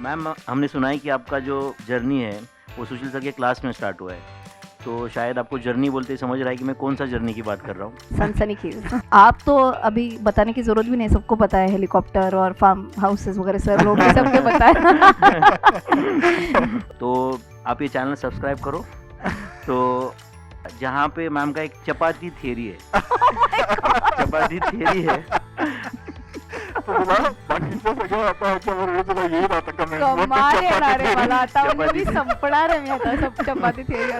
Ma'am, हमने सुना है कि आपका जो जर्नी है वो सुशील सर के क्लास में स्टार्ट हुआ है, तो शायद आपको जर्नी बोलते ही समझ रहा है कि मैं कौन सा जर्नी की बात कर रहा हूँ। सनसनीखेज। आप तो अभी बताने की जरूरत भी नहीं, सबको पता है हेलीकॉप्टर और फार्म हाउसेस वगैरह सर लोग भी सबके पता है। तो आप ये चैनल सब्सक्राइब करो। तो जहाँ पे मैम का एक चपाती थियरी है, चपाती थियरी है, कमाल येणार आहे मला आता, म्हणजे मी संपणार आहे, मी आता सब चपाती theory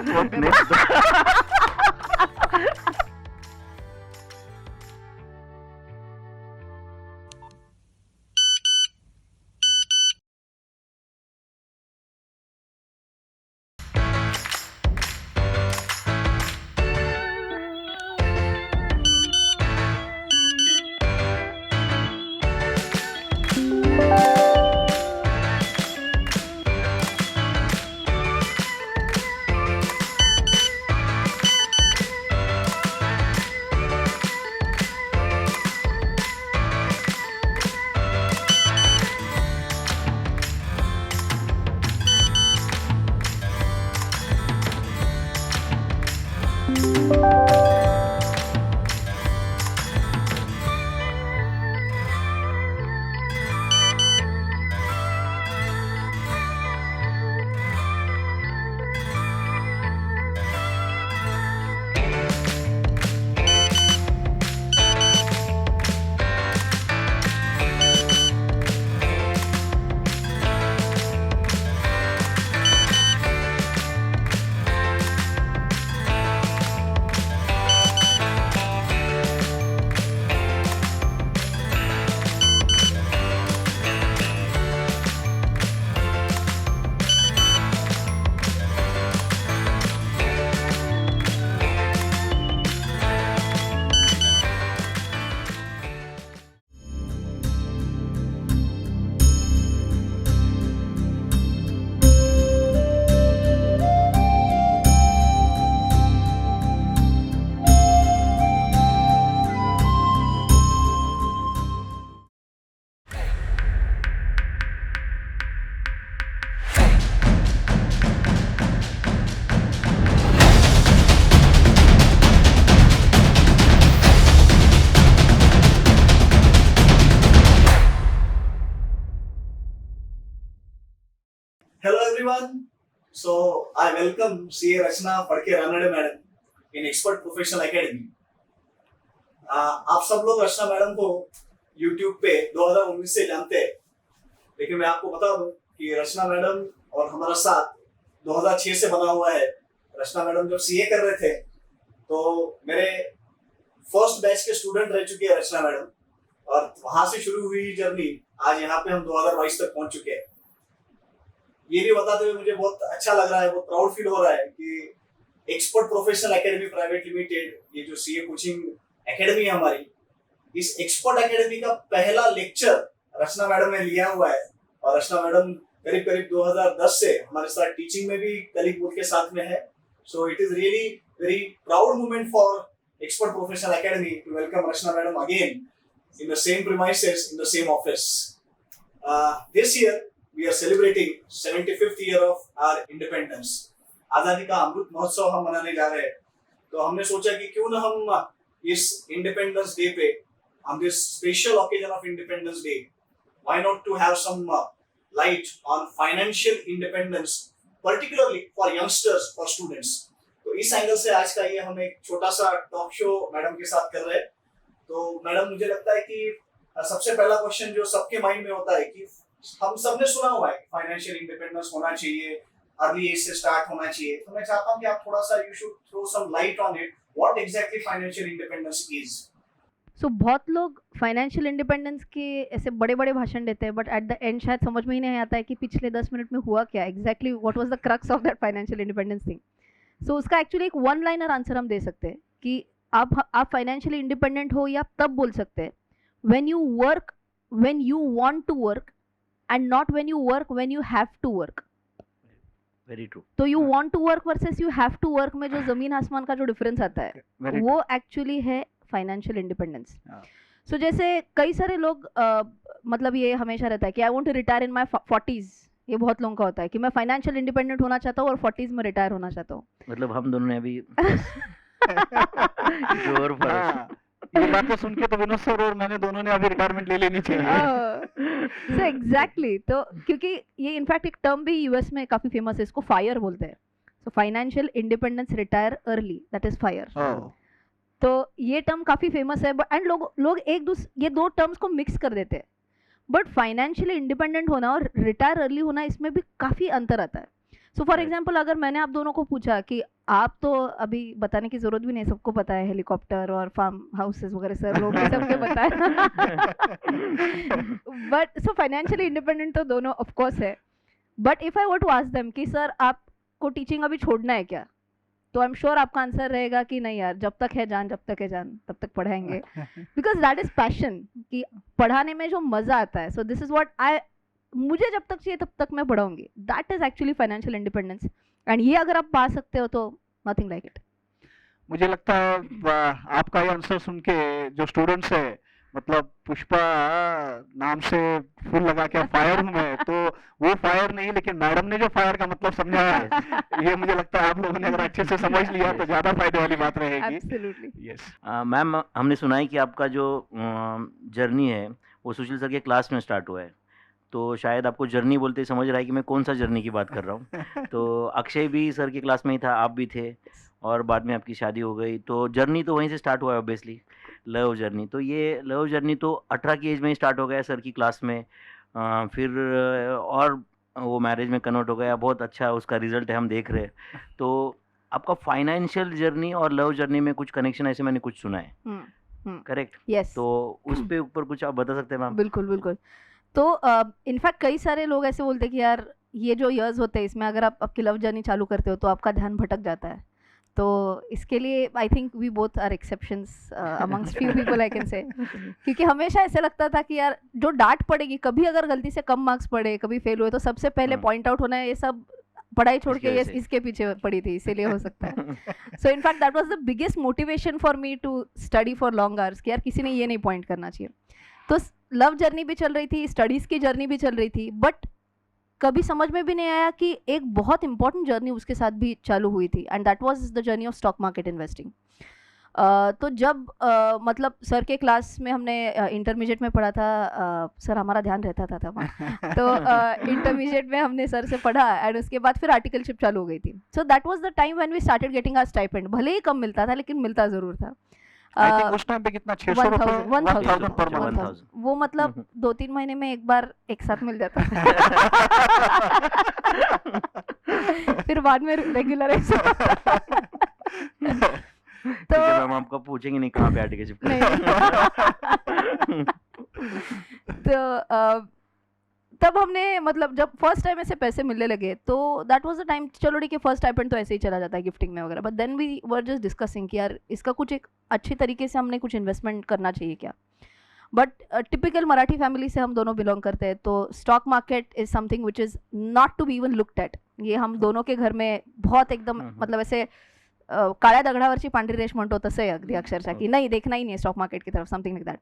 Hello everyone. So I welcome CA Rachna Padke Ranade madam in Expert Professional Academy. आप सब लोग रचना मैडम को YouTube पे 2019 से जानते हैं, लेकिन मैं आपको बता दूं कि रचना मैडम और हमारा साथ 2006 से बना हुआ है। रचना मैडम जब CA कर रहे थे तो मेरे फर्स्ट बैच के स्टूडेंट रह चुके हैं रचना मैडम, और वहां से शुरू हुई जर्नी आज यहाँ पे हम 2022 तक पहुंच चुके हैं। ये भी बताते हुए मुझे बहुत अच्छा लग रहा है, बहुत प्राउड फील हो रहा है कि expert Professional academy private limited, ये जो सीए कोचिंग एकेडमी है हमारी, इस एक्सपर्ट एकेडमी का पहला लेक्चर रचना मैडम ने लिया हुआ है। और रचना मैडम करीब करीब 2010 से हमारे साथ टीचिंग में भी कलीग बोर्ड के साथ में है। So it is really very proud moment for Expert Professional Academy to welcome Rachna madam again in the same premises, in the same office. This year, we are celebrating 75th year of our independence. आजादी का अमृत महोत्सव हम मनाने जा रहे हैं, तो हमने सोचा कि क्यों ना हम इस इंडिपेंडेंस डे पे, on this special occasion of Independence Day, why not to have some light on financial independence, particularly for youngsters, for students. तो इस एंगल से आज का ये हम एक छोटा सा टॉक शो मैडम के साथ कर रहे हैं। तो मैडम, मुझे लगता है कि सबसे पहला क्वेश्चन जो सबके माइंड में होता है कि हम सबने सुना हुआ है फाइनेंशियल इंडिपेंडेंस होना चाहिए, अर्ली एज से स्टार्ट होना चाहिए। तो मैं चाहता हूं कि आप थोड़ा सा you should throw some light on it, what exactly financial independence is. So बहुत लोग फाइनेंशियल इंडिपेंडेंस के ऐसे बड़े बड़े भाषण देते हैं, बट एट द एंड शायद समझ में ही नहीं आता है कि पिछले 10 मिनट में हुआ क्या exactly, what was the crux of that financial independence thing. So उसका एक्चुअली एक वन लाइनर आंसर हम दे सकते हैं कि आप फाइनेंशियली इंडिपेंडेंट हो या तब बोल सकते हैं when you work when you want to work and not when you work when you have to work. Very true. तो you want to work versus you have to work में जो जमीन आसमान का जो डिफरेंस आता है वो एक्चुअली है फाइनेंशियल इंडिपेंडेंस। सो जैसे कई सारे लोग मतलब ये हमेशा रहता है कि I want to retire in my 40s, ये बहुत लोगों का होता है कि मैं फाइनेंशियल इंडिपेंडेंट होना चाहता हूँ और 40s में रिटायर होना चाहता हूँ. मतलब हम दोनों ने अभी जोर फर्क. हाँ, ये बातें सुन के तो विनोद सर और मैंने दोनों ने अभी रिटायरमेंट ले लेनी चाहिए. सो एग्जैक्टली, तो क्योंकि ये इनफैक्ट एक टर्म भी यूएस में काफी फेमस है, इसको फायर बोलते हैं. So financial independence retire early, that is fire. Oh, तो ये टर्म काफी फेमस है, बट एंड लोग एक दूसरे ये दो टर्म्स को मिक्स कर देते हैं. बट फाइनेंशियली इंडिपेंडेंट होना और रिटायर अर्ली होना, इसमें भी काफी अंतर आता है. So for Right. एग्जांपल, अगर मैंने आप दोनों को पूछा कि आप तो अभी बताने की जरूरत भी नहीं, सबको पता है हेलीकॉप्टर और फार्म हाउसेस वगैरह सर लोग भी सबको पता है. बट सो फाइनेंशियली इंडिपेंडेंट तो दोनों ऑफ कोर्स है. But if I want to ask them कि सर आपको टीचिंग अभी छोड़ना है क्या, तो आई एम श्योर आपका आंसर रहेगा कि नहीं यार, जब तक है जान तब तक पढ़ाएंगे. बिकॉज दैट इज पैशन, कि पढ़ाने में जो मजा आता है. सो दिस इज व्हाट मुझे जब तक चाहिए तब तक मैं पढ़ाऊंगी. That is actually financial independence. And ये अगर आप पा सकते हो तो नथिंग लाइक इट. मुझे लगता है आपका ये आंसर सुन के जो स्टूडेंट्स है, मतलब पुष्पा नाम से फूल लगा के फायर हूँ मैं, तो वो फायर नहीं, लेकिन मैडम ने जो फायर का मतलब समझाया है, ये मुझे लगता है आप लोगों ने अगर अच्छे से समझ लिया तो ज्यादा फायदे वाली बात रहेगी. एब्सोल्युटली. यस. मैम, हमने सुना है कि आपका जो जर्नी है वो सुशील सर के क्लास में स्टार्ट हुआ है. तो शायद आपको जर्नी बोलते ही समझ रहा है कि मैं कौन सा जर्नी की बात कर रहा हूँ. तो अक्षय भी सर के क्लास में ही था, आप भी थे, और बाद में आपकी शादी हो गई. तो जर्नी तो वहीं से स्टार्ट हुआ है ऑब्वियसली, लव जर्नी. तो ये लव जर्नी तो 18 की एज में ही स्टार्ट हो गया सर की क्लास में. फिर और वो मैरिज में कन्वर्ट हो गया. बहुत अच्छा उसका रिजल्ट है, हम देख रहे हैं. तो आपका फाइनेंशियल जर्नी और लव जर्नी में कुछ कनेक्शन ऐसे मैंने कुछ सुना है, करेक्ट? यस. तो उस पे ऊपर कुछ आप बता सकते हैं मैम? बिल्कुल बिल्कुल. तो इनफैक्ट कई सारे लोग ऐसे बोलते हैं कि यार ये जो इयर्स होते हैं इसमें अगर आप आपकी लव जर्नी चालू करते हो तो आपका ध्यान भटक जाता है. तो इसके लिए I think we both are exceptions amongst few people, I can say. क्योंकि हमेशा ऐसे लगता था कि यार जो डांट पड़ेगी, कभी अगर गलती से कम मार्क्स पड़े, कभी फेल हुए, तो सबसे पहले पॉइंट आउट होना है ये सब पढ़ाई छोड़ के ये इसके पीछे पड़ी थी, इसीलिए हो सकता है. So in fact that was the biggest motivation for me to study for long hours, कि यार किसी ने ये नहीं पॉइंट करना चाहिए. तो लव जर्नी भी चल रही थी, स्टडीज़ की जर्नी भी चल रही थी, बट कभी समझ में भी नहीं आया कि एक बहुत इंपॉर्टेंट जर्नी उसके साथ भी चालू हुई थी, and that was the journey of stock market investing. तो जब मतलब सर के क्लास में हमने इंटरमीडिएट में पढ़ा था, सर हमारा ध्यान रहता था तब. तो इंटरमीडिएट में हमने सर से पढ़ा, एंड उसके बाद फिर आर्टिकलशिप चालू हो गई थी. So that was the time when we started getting our stipend. भले ही कम मिलता था लेकिन मिलता ज़रूर था. आई थिंक उस टाइम पे कितना 600 रुपए 1000 पर मंथ. 1000. वो मतलब 2-3 महीने में एक बार एक साथ मिल जाता था. फिर बाद में रेगुलर ऐसे. तो हम आपको पूछेंगे नहीं कहाँ पे आर्टिकलशिप. नहीं. तो तब हमने मतलब जब फर्स्ट टाइम ऐसे पैसे मिलने लगे तो दैट वाज द टाइम, चलो ठीक है फर्स्ट स्टाइपेंड तो ऐसे ही चला जाता है गिफ्टिंग में वगैरह. But then we were just discussing कि यार इसका कुछ एक अच्छी तरीके से हमने कुछ इन्वेस्टमेंट करना चाहिए क्या. बट टिपिकल मराठी फैमिली से हम दोनों बिलोंग करते हैं, तो stock market is something which is not to be even looked at. ये हम दोनों के घर में बहुत एकदम मतलब ऐसे काळ्या दगडावरची पांढरी रेष म्हणतो तसं आहे अगदी अक्षरशः, की नहीं देखना ही नहीं है स्टॉक मार्केट की तरफ, something like that.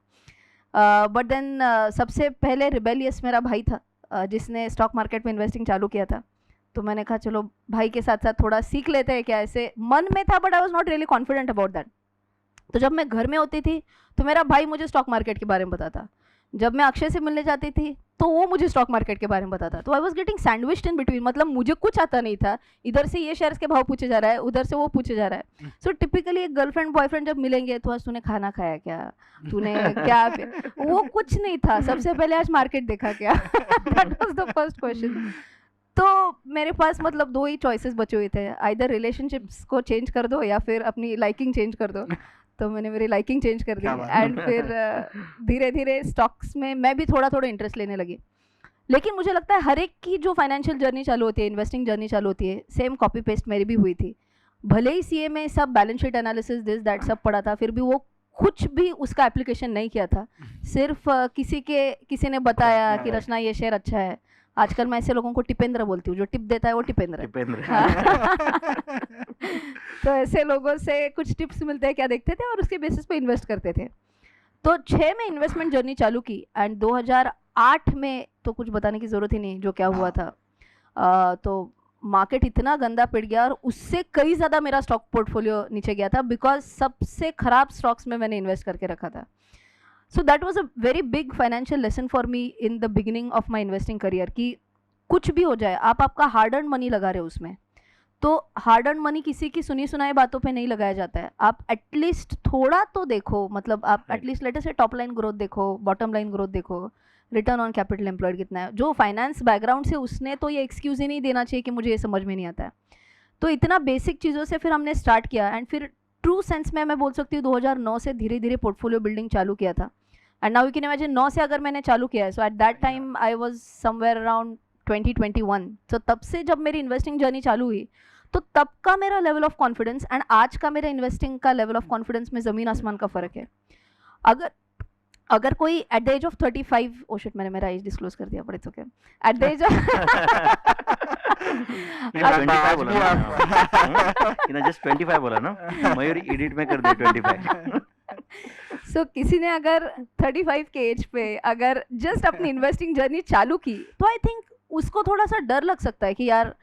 But then सबसे पहले रिबेलियस मेरा भाई था, जिसने स्टॉक मार्केट में इन्वेस्टिंग चालू किया था. तो मैंने कहा चलो भाई के साथ साथ थोड़ा सीख लेते हैं क्या, ऐसे मन में था, but I was not really confident about that. तो जब मैं घर में होती थी तो मेरा भाई मुझे स्टॉक मार्केट के बारे में बताता. जब मैं अक्षय से मिलने जाती थी तो वो मुझे स्टॉक मार्केट के बारे में बताता. तो I was getting sandwiched in between. मतलब मुझे कुछ आता नहीं था, इधर से ये शेयर्स के भाव पूछे जा रहा है, उधर से वो पूछे जा रहा है. सो टिपिकली एक गर्लफ्रेंड बॉयफ्रेंड जब मिलेंगे तो आज तूने खाना खाया क्या, तूने क्या, वो कुछ नहीं था. सबसे पहले आज मार्केट देखा क्या. That was the first question. तो मेरे पास मतलब 2 ही चॉइसेस बचे हुए थे, आइदर रिलेशनशिप्स को चेंज कर दो या फिर अपनी लाइकिंग चेंज कर दो. तो मैंने मेरी लाइकिंग चेंज कर दी, एंड फिर धीरे धीरे स्टॉक्स में मैं भी थोड़ा थोड़ा इंटरेस्ट लेने लगी. लेकिन मुझे लगता है हर एक की जो फाइनेंशियल जर्नी चालू होती है, इन्वेस्टिंग जर्नी चालू होती है, सेम कॉपी पेस्ट मेरी भी हुई थी. भले ही सीए में सब balance sheet analysis this that सब पढ़ा था, फिर भी वो कुछ भी उसका एप्लीकेशन नहीं किया था. सिर्फ किसी ने बताया कि रचना ये शेयर अच्छा है. आजकल मैं ऐसे लोगों को टिपेंद्र बोलती हूँ, जो टिप देता है वो टिपेंद्र. तो ऐसे लोगों से कुछ टिप्स मिलते हैं क्या देखते थे और उसके बेसिस पे इन्वेस्ट करते थे. तो 6 में इन्वेस्टमेंट जर्नी चालू की, एंड 2008 में तो कुछ बताने की ज़रूरत ही नहीं जो क्या हुआ था. तो मार्केट इतना गंदा पिट गया और उससे कई ज़्यादा मेरा स्टॉक पोर्टफोलियो नीचे गया था बिकॉज सबसे ख़राब स्टॉक्स में मैंने इन्वेस्ट करके रखा था. सो that was a very big financial lesson for me in the beginning of my investing career कि कुछ भी हो जाए आप आपका हार्ड अर्न मनी लगा रहे हो उसमें. तो हार्ड अर्न मनी किसी की सुनी सुनाई बातों पे नहीं लगाया जाता है. आप एटलीस्ट थोड़ा तो देखो, मतलब आप Right. एटलीस्ट लेटर से टॉप लाइन ग्रोथ देखो, बॉटम लाइन ग्रोथ देखो, रिटर्न ऑन कैपिटल एम्प्लॉयड कितना है. जो फाइनेंस बैकग्राउंड से उसने तो ये एक्सक्यूज ही नहीं देना चाहिए कि मुझे ये समझ में नहीं आता है. तो इतना बेसिक चीज़ों से फिर हमने स्टार्ट किया एंड फिर ट्रू सेंस में मैं बोल सकती हूँ 2009 से धीरे धीरे पोर्टफोलियो बिल्डिंग चालू किया था. And now you can imagine 9 से अगर मैंने चालू किया है, so at that time I was somewhere around 2021. तो तब से जब मेरी इन्वेस्टिंग जर्नी चालू हुई तो तब का मेरा लेवल ऑफ कॉन्फिडेंस एंड आज का मेरा इन्वेस्टिंग का लेवल ऑफ कॉन्फिडेंस में ज़मीन आसमान का फ़र्क है. अगर कोई at the age of 35, oh shit मैंने मेरा एज डिस्क्लोज कर दिया, but it's okay. At the age of लेकिन आप 25 आज बोला भी ना, जस्ट 25 बोला ना, मयूर एडिट में कर दे 25. सो किसी ने अगर 35 के एज पे अगर जस्ट अपनी इन्वेस्टिंग जर्नी चालू की तो आई थिंक उसको थोड़ा सा डर लग सकता है कि यार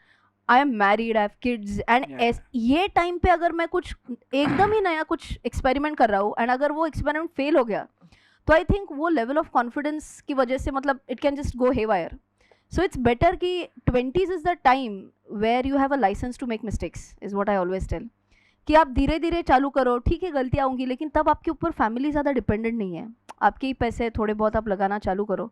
I am married, I have kids and Yeah. ये टाइम पे अगर मैं कुछ एकदम ही नया कुछ एक्सपेरिमेंट कर रहा हूँ एंड अगर वो एक्सपेरिमेंट फेल हो गया तो आई थिंक वो लेवल ऑफ कॉन्फिडेंस की वजह से मतलब it can just go haywire. So it's better कि 20s is the time where you have a licence to make mistakes is what I always tell. कि आप धीरे धीरे चालू करो, ठीक है गलतियाँ होंगी लेकिन तब आपके ऊपर फैमिली ज़्यादा डिपेंडेंट नहीं है, आपके ही पैसे थोड़े बहुत आप लगाना चालू करो.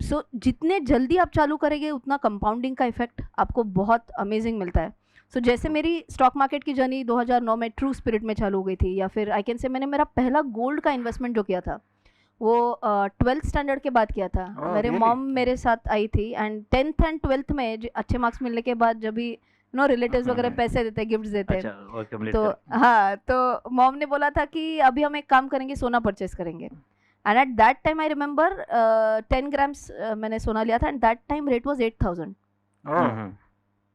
सो जितने जल्दी आप चालू करेंगे उतना कंपाउंडिंग का इफेक्ट आपको बहुत अमेजिंग मिलता है. सो जैसे मेरी स्टॉक मार्केट की जर्नी 2009 में ट्रू स्पिरिट में चालू हो गई थी, या फिर आई कैन से मैंने मेरा पहला गोल्ड का इन्वेस्टमेंट जो किया था वो 12th स्टैंडर्ड के बाद किया था. Oh, मेरे really? मॉम मेरे साथ आई थी एंड 10th एंड 12th में अच्छे मार्क्स मिलने के बाद जब भी नो रिलेटिव्स वगैरह पैसे देते, गिफ्ट्स देते, अच्छा, और कंप्लीट तो कर. हाँ, तो मॉम ने बोला था कि अभी हम एक काम करेंगे, सोना परचेस करेंगे. And eight that time I remember 10 grams मैंने सोना लिया था and that time rate was 8,000. Oh,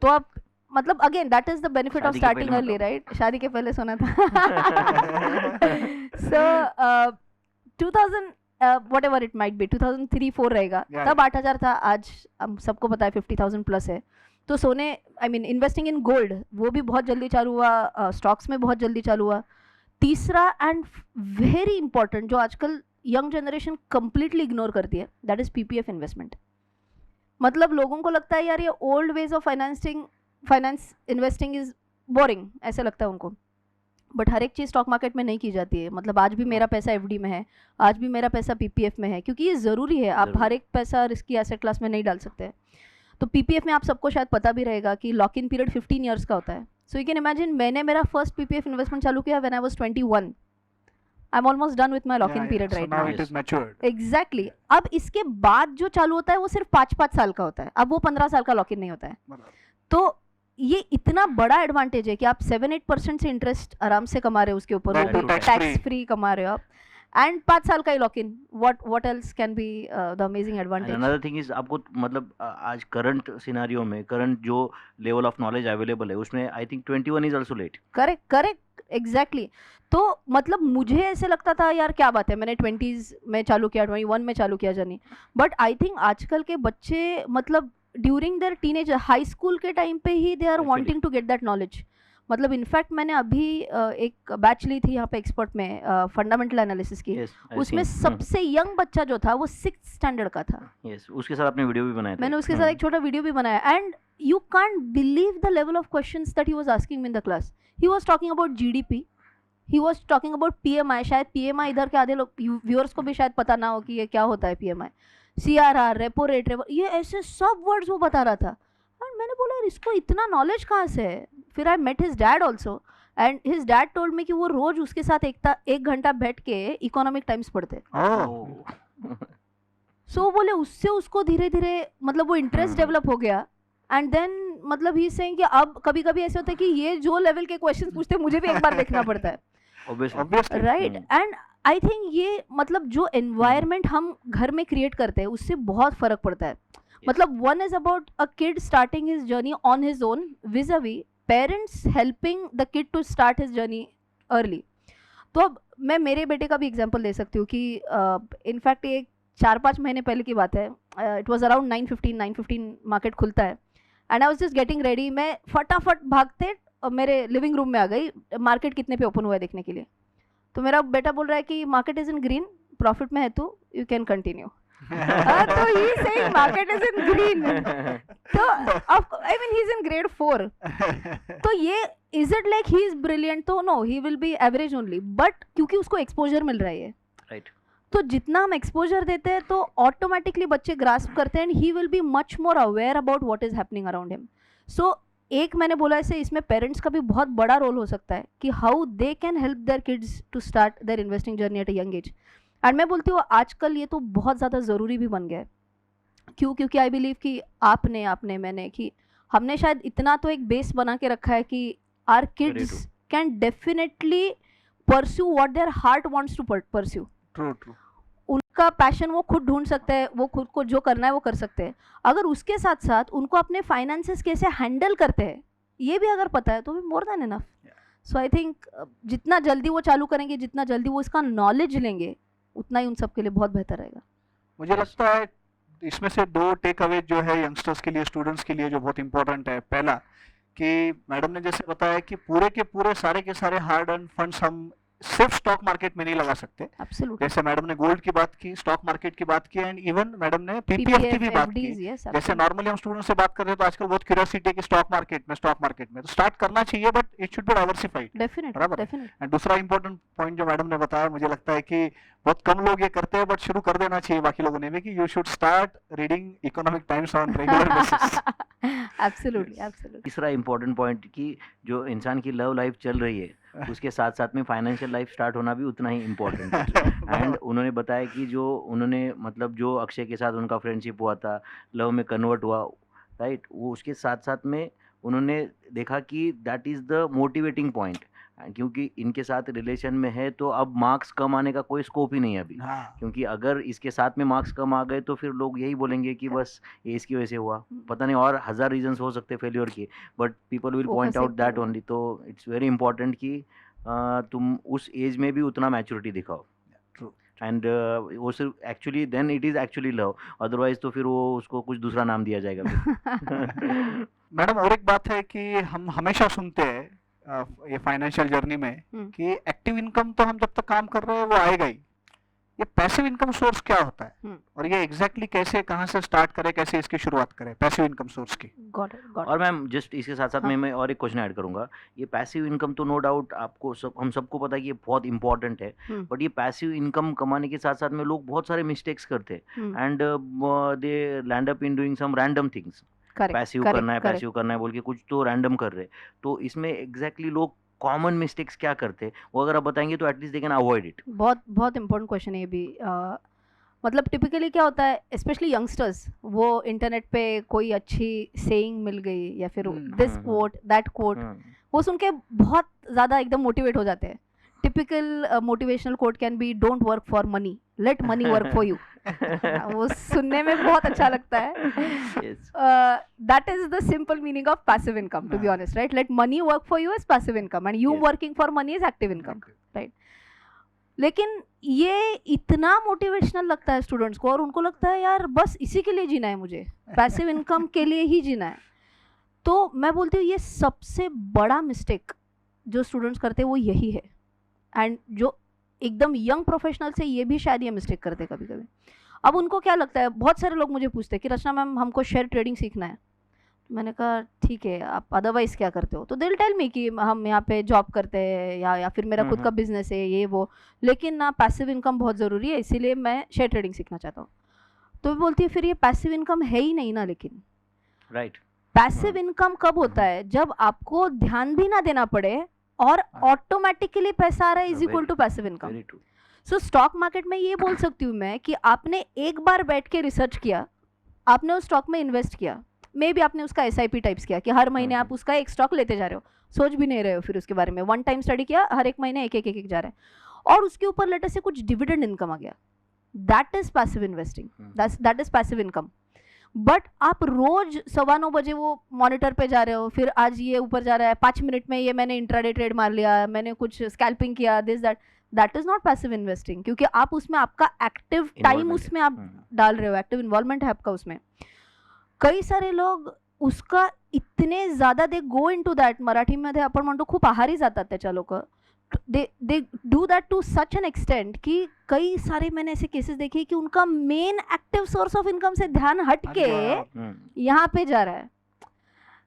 तो आप मतलब again that is the benefit of शादी के स्टार्टिंग पहले अर्ली, मतलब. राइट? शादी के पहले सोना था. सो 2000 what ever it might be 2003-4 रहेगा, Yeah. तब 8,000 था. आज हम सबको पता है 50,000 प्लस है. तो सोने I mean investing in gold वो भी बहुत जल्दी चालू हुआ, स्टॉक्स में बहुत जल्दी चालू हुआ. तीसरा एंड वेरी इंपॉर्टेंट जो आजकल यंग जनरेशन कंप्लीटली इग्नोर करती है, दैट इज पीपीएफ इन्वेस्टमेंट. मतलब लोगों को लगता है यार ये old ways of finance investing is boring, ऐसा लगता है उनको. बट हर एक चीज़ स्टॉक मार्केट में नहीं की जाती है. मतलब आज भी मेरा पैसा एफडी में है, आज भी मेरा पैसा पीपीएफ में है, क्योंकि ये ज़रूरी है. आप ज़रूरी. हर एक पैसा रिस्की एसेट क्लास में नहीं डाल सकते. तो पीपीएफ में आप सबको शायद पता भी रहेगा कि लॉक इन पीरियड 15 ईयर्स का होता है. सो यू कैन इमेजिन मैंने मेरा फर्स्ट पीपीएफ इन्वेस्टमेंट चालू किया when I was 21. I am almost done with my lock in period so right now now. it is matured. Exactly. अब इसके बाद जो चालू होता है वो सिर्फ 5-5 साल का होता है. अब वो 15 साल का लॉक इन नहीं होता है. बराबर. तो ये इतना बड़ा एडवांटेज है कि आप 7-8% से इंटरेस्ट आराम से कमा रहे हो उसके ऊपर, That वो too भी tax टैक्स free. फ्री कमा रहे हो आप. एंड 5 साल का ही lock in. What else can be the amazing and advantage. Another thing is आपको मतलब आज करंट सिनारियो में करंट जो लेवल ऑफ नॉलेज अवेलेबल है उसमें I think 21 is also late. Correct exactly. तो मतलब मुझे ऐसे लगता था यार क्या बात है, मैंने 20s में चालू किया, 21 में चालू किया जर्नी. बट आई थिंक आजकल के बच्चे मतलब during their teenage high school के टाइम पे ही they are Actually. Wanting to get that knowledge. मतलब इनफैक्ट मैंने अभी एक बैच ली थी यहाँ पे एक्सपर्ट में फंडामेंटल एनालिसिस की. यस, उसमें सबसे यंग बच्चा जो था वो 6th स्टैंडर्ड का था. यस, उसके साथ आपने वीडियो भी बनाया था. मैंने उसके साथ एक छोटा वीडियो भी बनाया and you can't believe the level of questions that he was asking in the class. He was talking about GDP, he was talking about PMI. शायद पीएमआई इधर के आधे लोग व्यूअर्स को भी शायद पता ना हो कि ये क्या होता है पीएमआई, सीआरआर, रेपो रेट, ये ऐसे सब वर्ड्स वो बता रहा था. एंड मैंने बोला यार इसको इतना नॉलेज कहाँ से है. फिर I met his dad also and his dad told me कि वो रोज उसके साथ 1 घंटा बैठ के इकोनॉमिक टाइम्स पढ़ते. Oh, सो बोले उससे उसको धीरे धीरे मतलब वो इंटरेस्ट डेवलप हो गया. एंड देन मतलब ही सेइंग कि अब कभी कभी ऐसे होता है कि ये जो लेवल के क्वेश्चंस पूछते हैं मुझे भी एक बार देखना पड़ता है. obviously. Right. And I think ये मतलब जो एनवायरनमेंट हम घर में क्रिएट करते हैं उससे बहुत फर्क पड़ता है. मतलब one is about a kid starting his journey on his own vis-a-vis parents helping the kid to start his journey early. तो अब मैं मेरे बेटे का भी एग्जांपल दे सकती हूँ कि इनफैक्ट ये 4-5 महीने पहले की बात है. इट वाज अराउंड 9:15 मार्केट खुलता है and I was just getting ready, मैं फटाफट भागते मेरे लिविंग रूम में आ गई, मार्केट कितने पे ओपन हुआ है देखने के लिए। तो मेरा बेटा बोल रहा है कि market is in green, profit में है तू, यू कैन कंटिन्यू। तो he saying market is in green, तो I mean he is in grade 4, तो ये is it like he is brilliant? तो no, he will be average only, but क्योंकि उसको एक्सपोजर मिल रहा है राइट। तो जितना हम एक्सपोजर देते हैं तो ऑटोमेटिकली बच्चे ग्रास्प करते हैं, and he will be much more aware about what is happening around him. So एक मैंने बोला ऐसे, इसमें पेरेंट्स का भी बहुत बड़ा रोल हो सकता है कि how they can help their kids to start their investing journey at a young age. And मैं बोलती हूँ आजकल ये तो बहुत ज़्यादा ज़रूरी भी बन गया है। क्यों? क्योंकि आई बिलीव कि आपने मैंने कि हमने शायद इतना तो एक बेस बना के रखा है कि our kids can definitely pursue what their heart wants to pursue. True true. उनका पैशन वो खुद ढूंढ सकते हैं, वो खुद को जो करना है वो कर सकते हैं। अगर उसके साथ साथ उनको अपने फाइनेंसेस कैसे हैंडल करते हैं ये भी अगर पता है तो भी more than enough. So I think जितना जल्दी वो चालू करेंगे, जितना जल्दी वो इसका नॉलेज लेंगे, उतना ही उन सब के लिए बहुत बेहतर रहेगा। मुझे लगता है इसमें से 2 टेक अवे जो है यंगस्टर्स के लिए, स्टूडेंट्स के लिए जो बहुत इंपॉर्टेंट है। पहला कि मैडम ने जैसे बताया कि पूरे के पूरे सारे के सारे हार्ड अर्न फंड्स हम सिर्फ स्टॉक मार्केट में नहीं लगा सकते। एब्सोल्युटली। जैसे मैडम ने गोल्ड की बात की, स्टॉक मार्केट की बात की, एंड इवन मैडम ने पीपीएफ की भी बात की। जैसे नॉर्मली हम स्टूडेंट से बात कर रहे हैं तो आजकल बहुत क्यूरियोसिटी है कि स्टॉक मार्केट में तो स्टार्ट करना चाहिए, but it should be diversified. Definitely. And दूसरा इंपॉर्टेंट पॉइंट जो मैडम ने बताया, मुझे लगता है कि बहुत कम लोग ये करते हैं, बट शुरू कर देना चाहिए बाकी लोगों ने भी, कि you should start reading economic times on regular basis. Absolutely. तीसरा इम्पोर्टेंट पॉइंट कि जो इंसान की लव लाइफ चल रही है उसके साथ साथ में फाइनेंशियल लाइफ स्टार्ट होना भी उतना ही इम्पोर्टेंट है। एंड उन्होंने बताया कि जो उन्होंने मतलब जो अक्षय के साथ उनका फ्रेंडशिप हुआ था, लव में कन्वर्ट हुआ, राइट, वो उसके साथ साथ में उन्होंने देखा कि that is the motivating point, क्योंकि इनके साथ रिलेशन में है तो अब मार्क्स कम आने का कोई स्कोप ही नहीं है अभी। क्योंकि अगर इसके साथ में मार्क्स कम आ गए तो फिर लोग यही बोलेंगे कि बस ये इसकी वजह से हुआ, पता नहीं और 1000 रीजंस हो सकते फेलियर के, but people will point out that only. तो इट्स वेरी इंपॉर्टेंट कि तुम उस एज में भी उतना मैच्योरिटी दिखाओ। एंड वो सिर्फ actually then it is actually love, otherwise तो फिर वो उसको कुछ दूसरा नाम दिया जाएगा फिर। मैडम और एक बात है कि हम हमेशा सुनते हैं ये फाइनेंशियल जर्नी में कि एक्टिव इनकम तो हम जब तक काम कर रहे हैं वो आएगा ही, ये पैसिव इनकम सोर्स क्या होता है और ये एग्जैक्टली कैसे, कहाँ से स्टार्ट करें, कैसे इसकी शुरुआत करें पैसिव इनकम सोर्स की? और मैम जस्ट इसके साथ साथ में मैं और एक क्वेश्चन ऐड करूंगा। ये पैसिव इनकम तो नो डाउट आपको हम सबको पता है कि ये बहुत इंपॉर्टेंट है, बट ये पैसिव इनकम कमाने के साथ साथ में लोग बहुत सारे मिस्टेक्स करते हैं and they land up in doing some random things. Passive करना है बोल के कुछ तो रैंडम कर रहे। तो इसमें एग्जैक्टली लोग कॉमन मिस्टेक्स क्या करते हैं वो अगर आप बताएंगे तो at least they can avoid it. बहुत इंपॉर्टेंट क्वेश्चन है ये भी। मतलब टिपिकली क्या होता है, स्पेशली यंगस्टर्स, वो इंटरनेट पे कोई अच्छी सेइंग मिल गई या फिर दिस कोट दैट कोट, वो सुन के बहुत ज़्यादा एकदम मोटिवेट हो जाते हैं। Typical motivational quote can be don't work for money, let money work for you. वो सुनने में बहुत अच्छा लगता है। That is the simple meaning of passive income, to be honest, right? Let money work for you is passive income and you working for money is active income, right? लेकिन ये इतना मोटिवेशनल लगता है स्टूडेंट्स को, और उनको लगता है यार बस इसी के लिए जीना है, मुझे पैसिव इनकम के लिए ही जीना है। तो मैं बोलती हूँ ये सबसे बड़ा मिस्टेक जो स्टूडेंट्स करते हैं वो यही है। एंड जो एकदम यंग प्रोफेशनल से ये भी शायद ये मिस्टेक करते कभी कभी। अब उनको क्या लगता है, बहुत सारे लोग मुझे पूछते हैं कि रचना मैम हमको शेयर ट्रेडिंग सीखना है। मैंने कहा ठीक है, आप अदरवाइज क्या करते हो? तो दिल टेल मी कि हम यहाँ पे जॉब करते हैं या फिर मेरा खुद का बिजनेस है ये वो, लेकिन ना पैसिव इनकम बहुत ज़रूरी है, इसीलिए मैं शेयर ट्रेडिंग सीखना चाहता हूँ। तो बोलती है फिर ये पैसिव इनकम है ही नहीं ना। लेकिन राइट, पैसिव इनकम कब होता है? जब आपको ध्यान भी ना देना पड़े और ऑटोमेटिकली पैसा आ रहा है is equal to passive income. So stock market में ये बोल सकती हूँ मैं कि आपने एक बार बैठ के रिसर्च किया, आपने उस स्टॉक में इन्वेस्ट किया, मे बी आपने उसका SIP टाइप्स किया कि हर महीने आप उसका एक स्टॉक लेते जा रहे हो, सोच भी नहीं रहे हो फिर उसके बारे में, वन टाइम स्टडी किया, हर एक महीने एक जा रहा है, और उसके ऊपर लेटर से कुछ डिविडेंड इनकम आ गया। That is passive investing, that is passive income. But आप रोज 9:15 बजे वो मॉनिटर पे जा रहे हो, फिर आज ये ऊपर जा रहा है, 5 मिनट में ये मैंने इंट्राडे ट्रेड मार लिया, मैंने कुछ स्कैल्पिंग किया, this that is not passive investing, क्योंकि आप उसमें आपका एक्टिव टाइम उसमें आप डाल रहे हो, एक्टिव इन्वॉल्वमेंट है आपका उसमें। कई सारे लोग उसका इतने ज़्यादा दे गो इनटू दॅट, मराठीमध्ये आपण म्हणतो खूप आहारी जातात त्याच्या लोक. They do that to such an extent कि कई सारे मैंने ऐसे केसेस देखे कि उनका main active source of income से ध्यान हट के यहाँ पे जा रहा है.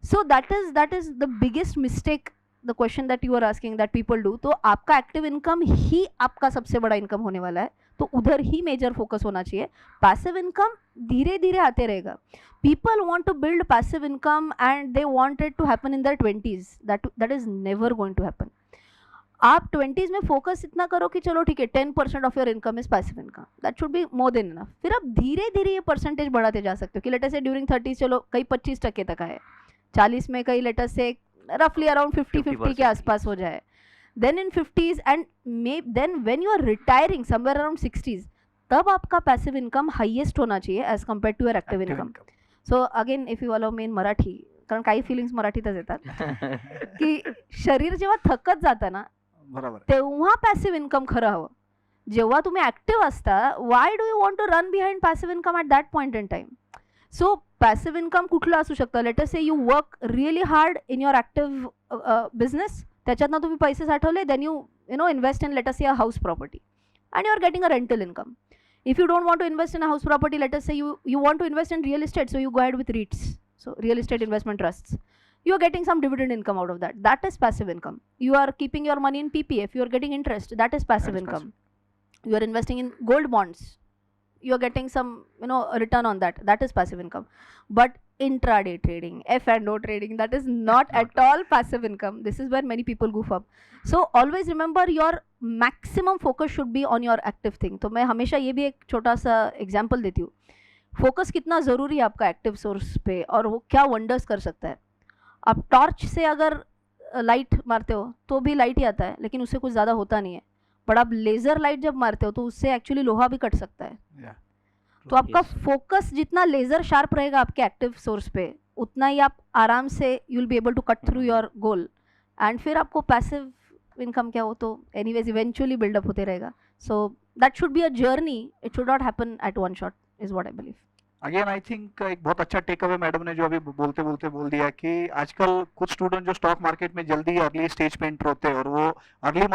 So that is the biggest mistake, the question that you are asking that people do. तो आपका एक्टिव इनकम ही आपका सबसे बड़ा इनकम होने वाला है, तो उधर ही मेजर फोकस होना चाहिए. पैसिव इनकम धीरे धीरे आते रहेगा. People want to build passive income and they want it to happen in their 20s. That is never going to happen. आप 20s में फोकस इतना करो कि चलो ठीक है 10% of your income is passive income, that should be more than enough. फिर आप धीरे धीरे ये परसेंटेज बढ़ाते जा सकते हो कि लेटर से ड्यूरिंग 30s चलो कई 25% तक आए, 40 में कई लेटर से रफली अराउंड 50-50 के आसपास हो जाए. Then in 50s and then when you are retiring somewhere around 60s, तब आपका पैसिव इनकम हाईएस्ट होना चाहिए as compared to your active income. So again if you allow me in Marathi, कारण काही फिलिंग्स मराठीतच येतात की शरीर जेव्हा थकत जातं ना तेव्हा पॅसिव्ह इन्कम खरं हवं. जेव्हा तुम्ही ऍक्टिव्ह असता, why do you want to run behind passive income at that point in time. So passive income कुठलं असू शकतं, let us say you work really hard in your active business, त्याच्यातनं तुम्ही पैसे साठवले, then you know invest in let us say a house property and you are getting a rental income. If you don't want to invest in a house property, let us say you want to invest in real estate, so you go ahead with REITs, so real estate investment trusts. You are getting some dividend income out of that. That is passive income. You are keeping your money in PPF, you are getting interest. That is passive income. You are investing in gold bonds, you are getting some a return on that. That is passive income. But intraday trading, F&O trading, that is not at all passive income. This is where many people goof up. So always remember your maximum focus should be on your active thing. तो मैं हमेशा ये भी एक छोटा सा example देती हूँ, फोकस कितना ज़रूरी है आपका एक्टिव सोर्स पे और वो क्या वंडर्स कर सकता है. आप टॉर्च से अगर लाइट मारते हो तो भी लाइट ही आता है, लेकिन उससे कुछ ज़्यादा होता नहीं है. बट आप लेज़र लाइट जब मारते हो तो उससे एक्चुअली लोहा भी कट सकता है. तो आपका फोकस जितना लेज़र शार्प रहेगा आपके एक्टिव सोर्स पे, उतना ही आप आराम से you will be able to cut through your goal. And फिर आपको पैसिव इनकम क्या हो तो एनीवेज इवेंचुअली बिल्डअप होते रहेगा. So that should be a journey, it should not happen at one shot, is what I believe. Again I think एक बहुत अच्छा टेक अवे मैडम ने जो अभी बोलते बोलते बोल दिया कि आजकल कुछ स्टूडेंट जो स्टॉक मार्केट में जल्दी अर्ली स्टेज पे एंटर होते हैं और वो अर्ली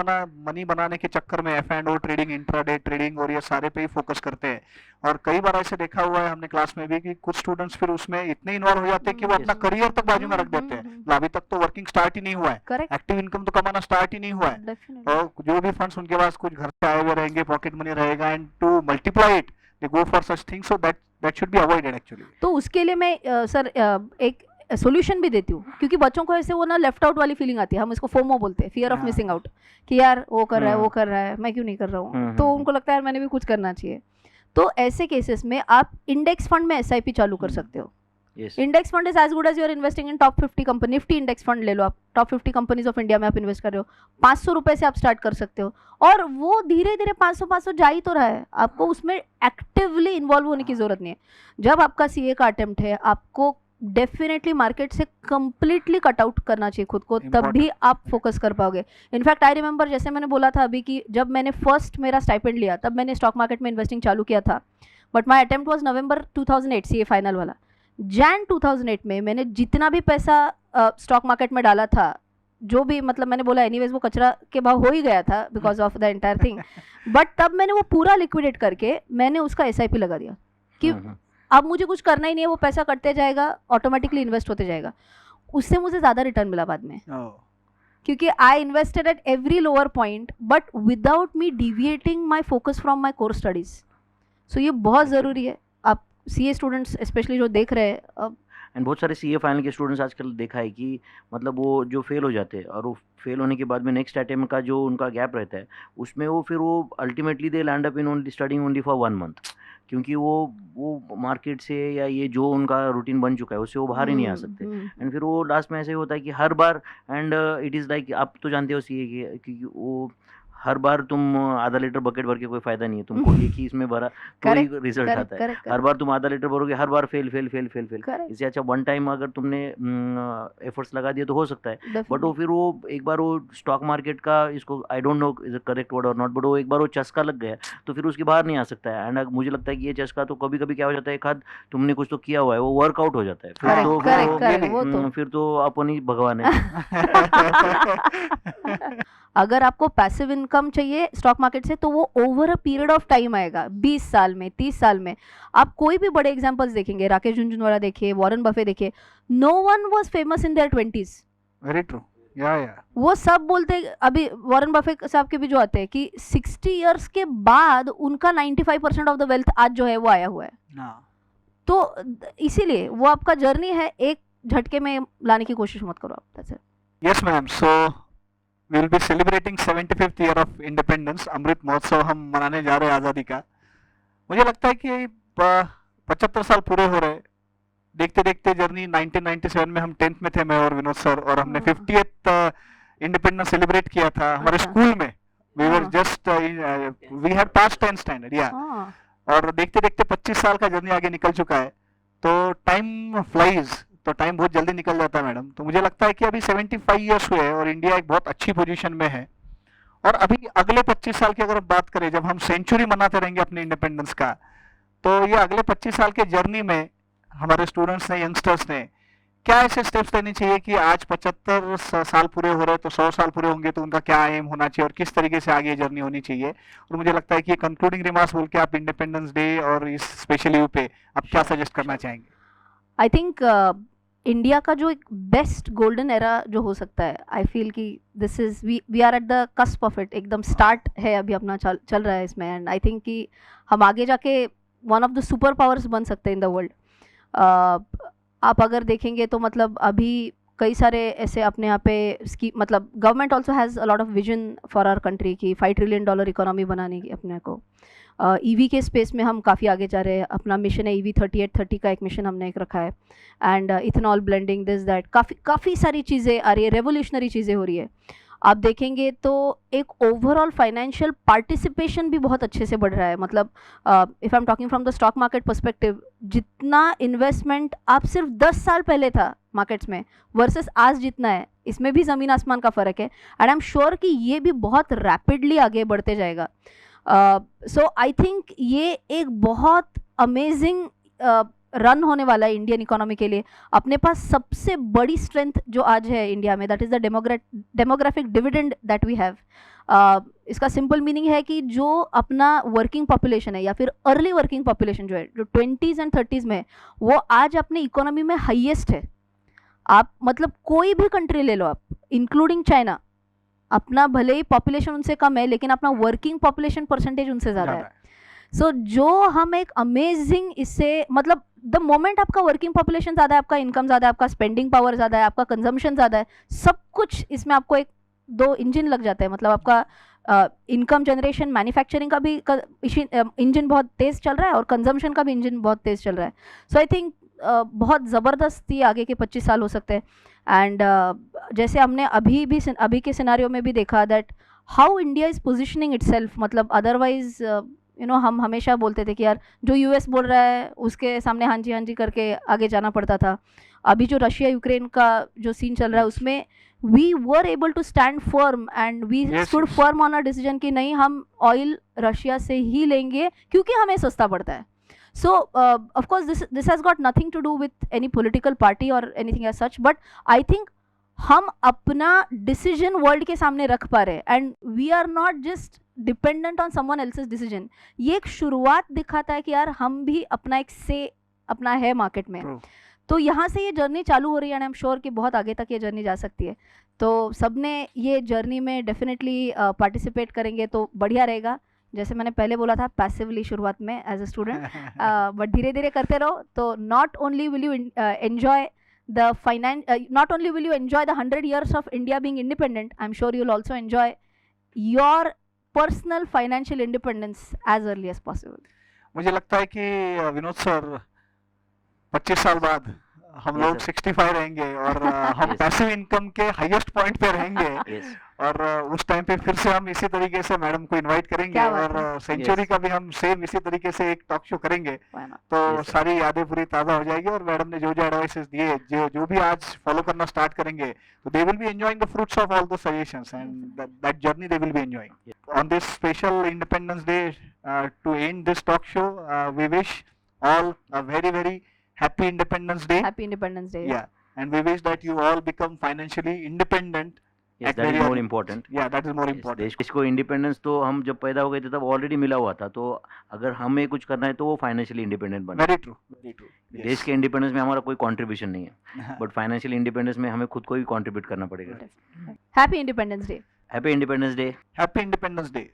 मनी बनाने के चक्कर में F&O ट्रेडिंग, इंट्राडे ट्रेडिंग और ये सारे पे ही फोकस करते हैं. और कई बार ऐसे देखा हुआ है हमने क्लास में भी कि कुछ स्टूडेंट्स फिर उसमें इतने इन्वॉल्व हो जाते हैं कि वो अपना करियर तक बाजू में रख देते हैं. अभी तक तो वर्किंग स्टार्ट ही नहीं हुआ है, एक्टिव इनकम तो कमाना स्टार्ट ही नहीं हुआ है, और जो भी फंड्स उनके पास कुछ घर से आए हुए रहेंगे, पॉकेट मनी रहेगा, and to multiply it they go for such things, so that should be avoided actually. तो उसके लिए मैं सर एक सोल्यूशन भी देती हूँ, क्योंकि बच्चों को ऐसे वो ना लेफ्ट आउट वाली फीलिंग आती है, हम इसको फोमो बोलते हैं, फियर ऑफ मिसिंग आउट, कि यार वो कर रहा है वो कर रहा है, मैं क्यों नहीं कर रहा हूँ. तो उनको लगता है यार मैंने भी कुछ करना चाहिए. तो ऐसे केसेस में आप इंडेक्स फंड में SIP चालू कर सकते हो. Index fund is as good as you are investing in top 50 company. Nifty index fund ले लो आप, टॉप 50 कंपनीज ऑफ इंडिया में आप इन्वेस्ट कर रहे हो, 500 रुपए से आप स्टार्ट कर सकते हो, और वो धीरे धीरे 500 जा ही तो रहा है. आपको उसमें एक्टिवली इन्वॉल्व होने की जरूरत नहीं है. जब आपका CA का अटेम्प्ट है, आपको डेफिनेटली मार्केट से कंप्लीटली कट आउट करना चाहिए खुद को, तब भी आप फोकस कर पाओगे. इनफैक्ट आई रिमेंबर, जैसे मैंने बोला था अभी कि जब मैंने फर्स्ट मेरा स्टाइपेंड लिया तब मैंने स्टॉक मार्केट में इन्वेस्टिंग चालू किया था, but my attempt was November 2008 CA final वाला. जैन 2008 में मैंने जितना भी पैसा स्टॉक मार्केट में डाला था, जो भी मतलब मैंने बोला एनीवेज वो कचरा के भाव हो ही गया था because of the entire thing, but तब मैंने वो पूरा लिक्विडेट करके मैंने उसका SIP लगा दिया कि अब मुझे कुछ करना ही नहीं है, वो पैसा कटते जाएगा, ऑटोमेटिकली इन्वेस्ट होते जाएगा. उससे मुझे ज़्यादा रिटर्न मिला बाद में, क्योंकि I invested at every lower point but without me deviating my focus from my core studies. So ये बहुत ज़रूरी है. आप CA स्टूडेंट्स स्पेशली जो देख रहे हैं, एंड बहुत सारे CA फाइनल के स्टूडेंट्स आजकल देखा है कि मतलब वो जो फेल हो जाते हैं और वो फेल होने के बाद में नेक्स्ट अटेम्प्ट का जो उनका गैप रहता है उसमें वो फिर वो ultimately they land up in only studying only for 1 month, क्योंकि वो मार्केट से या ये जो उनका रूटीन बन चुका है उससे वो बाहर ही नहीं आ सकते. एंड फिर वो लास्ट में ऐसे होता है कि हर बार, एंड इट इज़ लाइक आप तो जानते हो CA की, क्योंकि वो हर बार तुम आधा लीटर बकेट भर के कोई फायदा नहीं है, तुमको एक ही इसमें भरा तो ही करेक्ट रिजल्ट करेक्ट आता है। करेक्ट हर बार तुम आधा लीटर भरोगे, हर बार fail fail fail fail fail. Correct इससे अच्छा वन टाइम अगर तुमने एफर्ट्स लगा दिए तो हो सकता है। बट वो डेफिनेटली फिर वो एक बार वो स्टॉक मार्केट का, इसको I don't know is correct word और नॉट, बट वो एक बार वो चस्का लग गया तो फिर उसके बाहर नहीं आ सकता है। एंड मुझे लगता है कि ये चस्का तो कभी कभी क्या हो जाता है, एक हाथ तुमने कुछ तो किया हुआ है, वो वर्कआउट हो जाता है फिर करेक्ट तो करेक्ट वो करेक्ट वो तो फिर तो अपन ही भगवान है। अगर आपको पैसिव इनकम चाहिए स्टॉक मार्केट से तो वो over a period of time आएगा, 20 साल में, 30 साल में। आप कोई भी बड़े एग्जांपल्स देखेंगे, राकेश झुनझुनवाला देखिए, वॉरेन बफे देखिए, no one was famous in their 20s। Very true, या वो सब बोलते, अभी वॉरेन बफे साहब के भी जो आते हैं कि 60 इयर्स के बाद उनका 95% ऑफ द वेल्थ आज जो है वो आया हुआ है। हाँ, तो इसीलिए वो आपका जर्नी है, एक झटके में लाने की कोशिश मत करो आप। That's it. Yes ma'am. So we will be celebrating 75th year of independence, Amrit Mahotsav हम मनाने जा रहे हैं आज़ादी का। मुझे लगता है कि 75 साल पूरे हो रहे, देखते देखते जर्नी 1997 में हम 10th में थे, मैं और विनोद सर, और हमने 50th इंडिपेंडेंस सेलिब्रेट किया था हमारे अच्छा। स्कूल में। वी वर हाँ। Just we had pass 10th standard, yeah. हाँ और देखते देखते 25 साल का जर्नी आगे निकल चुका है, तो टाइम फ्लाइज, तो टाइम बहुत जल्दी निकल जाता है मैडम। तो मुझे लगता है कि अभी 75 ईयर्स हुए हैं और इंडिया एक बहुत अच्छी पोजीशन में है। और अभी अगले 25 साल की अगर हम बात करें, जब हम सेंचुरी मनाते रहेंगे अपने इंडिपेंडेंस का, तो ये अगले 25 साल के जर्नी में हमारे स्टूडेंट्स ने, यंगस्टर्स ने क्या ऐसे स्टेप्स लेने चाहिए कि आज 75 साल पूरे हो रहे तो 100 साल पूरे होंगे तो उनका क्या एम होना चाहिए और किस तरीके से आगे जर्नी होनी चाहिए। और मुझे लगता है कि कंक्लूडिंग रिमार्क्स बोल के आप इंडिपेंडेंस डे और इस स्पेशल यू पे आप क्या सजेस्ट करना चाहेंगे? आई थिंक इंडिया का जो एक बेस्ट गोल्डन एरा जो हो सकता है, आई फील कि this is we are at the cusp of it, एकदम स्टार्ट है अभी अपना चल रहा है इसमें। एंड आई थिंक कि हम आगे जाके one of the super powers बन सकते हैं इन द वर्ल्ड। आप अगर देखेंगे तो मतलब अभी कई सारे ऐसे अपने यहाँ पे मतलब government also has a lot of vision for our country की $5 ट्रिलियन इकोनॉमी बनाने की अपने को। ईवी के स्पेस में हम काफ़ी आगे जा रहे हैं, अपना मिशन है EV 3830 का एक मिशन हमने एक रखा है। And ethanol blending, this that, काफ़ी सारी चीज़ें आ रही है, रेवोल्यूशनरी चीज़ें हो रही है। आप देखेंगे तो एक ओवरऑल फाइनेंशियल पार्टिसिपेशन भी बहुत अच्छे से बढ़ रहा है। मतलब if I am talking from the stock market perspective, जितना इन्वेस्टमेंट आप सिर्फ 10 साल पहले था मार्केट्स में वर्सेस आज जितना है, इसमें भी ज़मीन आसमान का फ़र्क है। एंड आई एम श्योर कि ये भी बहुत रैपिडली आगे बढ़ते जाएगा। सो आई थिंक ये एक बहुत अमेजिंग रन होने वाला है इंडियन इकोनॉमी के लिए। अपने पास सबसे बड़ी स्ट्रेंथ जो आज है इंडिया में, that is the demographic dividend that we have. इसका सिंपल मीनिंग है कि जो अपना वर्किंग पॉपुलेशन है या फिर अर्ली वर्किंग पॉपुलेशन जो है, जो 20s एंड 30s में है, वो आज अपने इकोनॉमी में हाईएस्ट है। आप मतलब कोई भी कंट्री ले लो आप, इंक्लूडिंग चाइना, अपना भले ही पॉपुलेशन उनसे कम है लेकिन अपना वर्किंग पॉपुलेशन परसेंटेज उनसे ज़्यादा है। सो जो हम एक अमेजिंग इससे, मतलब द मोमेंट आपका वर्किंग पॉपुलेशन ज़्यादा है, आपका इनकम ज़्यादा है, आपका स्पेंडिंग पावर ज़्यादा है, आपका कंजम्पशन ज़्यादा है, सब कुछ इसमें आपको एक दो इंजन लग जाते हैं। मतलब आपका इनकम जनरेशन, मैन्युफैक्चरिंग का भी इंजन बहुत तेज़ चल रहा है और कंजम्पशन का भी इंजन बहुत तेज़ चल रहा है। सो आई थिंक बहुत ज़बरदस्त ये आगे के 25 साल हो सकते हैं। एंड जैसे हमने अभी के सिनारियो में भी देखा that how India is positioning itself. मतलब अदरवाइज हम हमेशा बोलते थे कि यार जो US बोल रहा है उसके सामने हाँ जी करके आगे जाना पड़ता था। अभी जो रशिया यूक्रेन का जो सीन चल रहा है उसमें we were able to stand firm and we stood firm on a decision कि नहीं, हम ऑयल रशिया से ही लेंगे क्योंकि हमें सस्ता पड़ता है। So of course this has got nothing to do with any political party or anything as such, but I think हम अपना डिसीजन वर्ल्ड के सामने रख पा रहे हैं and we are not just dependent on someone else's decision. ये एक शुरुआत दिखाता है कि यार हम भी अपना एक से अपना है मार्केट में। तो यहाँ से ये जर्नी चालू हो रही है एंड आई एम श्योर कि बहुत आगे तक ये जर्नी जा सकती है। तो सबने ये जर्नी में डेफिनेटली पार्टिसिपेट करेंगे तो बढ़िया रहेगा। जैसे मैंने पहले बोला था पैसिवली शुरुआत में एज अ स्टूडेंट, बट धीरे धीरे करते रहो तो not only will you enjoy not only will you enjoy the 100 years of India being independent, I'm sure you'll also enjoy your personal financial independence as early as possible. मुझे लगता है कि Vinod sir 25 साल बाद हम Yes, लोग sir. 65 रहेंगे और हम Yes. पैसिव इनकम के हाईएस्ट पॉइंट पे रहेंगे यस और उस टाइम पे फिर से हम इसी तरीके से मैडम को इनवाइट करेंगे क्या बात और सेंचुरी Yes. का भी हम सेम इसी तरीके से एक टॉक शो करेंगे Why not? तो Yes, sir. सारी यादें पूरी ताज़ा हो जाएगी और मैडम ने जो जो एडवाइसेस दिए जो जो भी आज फॉलो करना स्टार्ट करेंगे तो they will be enjoying the fruits of all the suggestions and that journey they will be enjoying on this special Independence Day to and this talk show we wish all a very happy Independence Day. Happy Independence Day. Yeah, and we wish that you all become financially independent. Yes At that is very more early- important Yeah, that is more Yes, important. देश को independence तो हम जब पैदा हो गए थे तब ऑलरेडी मिला हुआ था, तो अगर हमें कुछ करना है तो वो फाइनेंशियली इंडिपेंडेंट बने। Very true. Very true. देश के इंडिपेंडेंस में हमारा कोई कंट्रीब्यूशन नहीं है, बट फाइनेंशियल इंडिपेंडेंस में हमें खुद को ही कंट्रीब्यूट करना पड़ेगा। Happy Independence Day. Happy independence day. Happy Independence Day.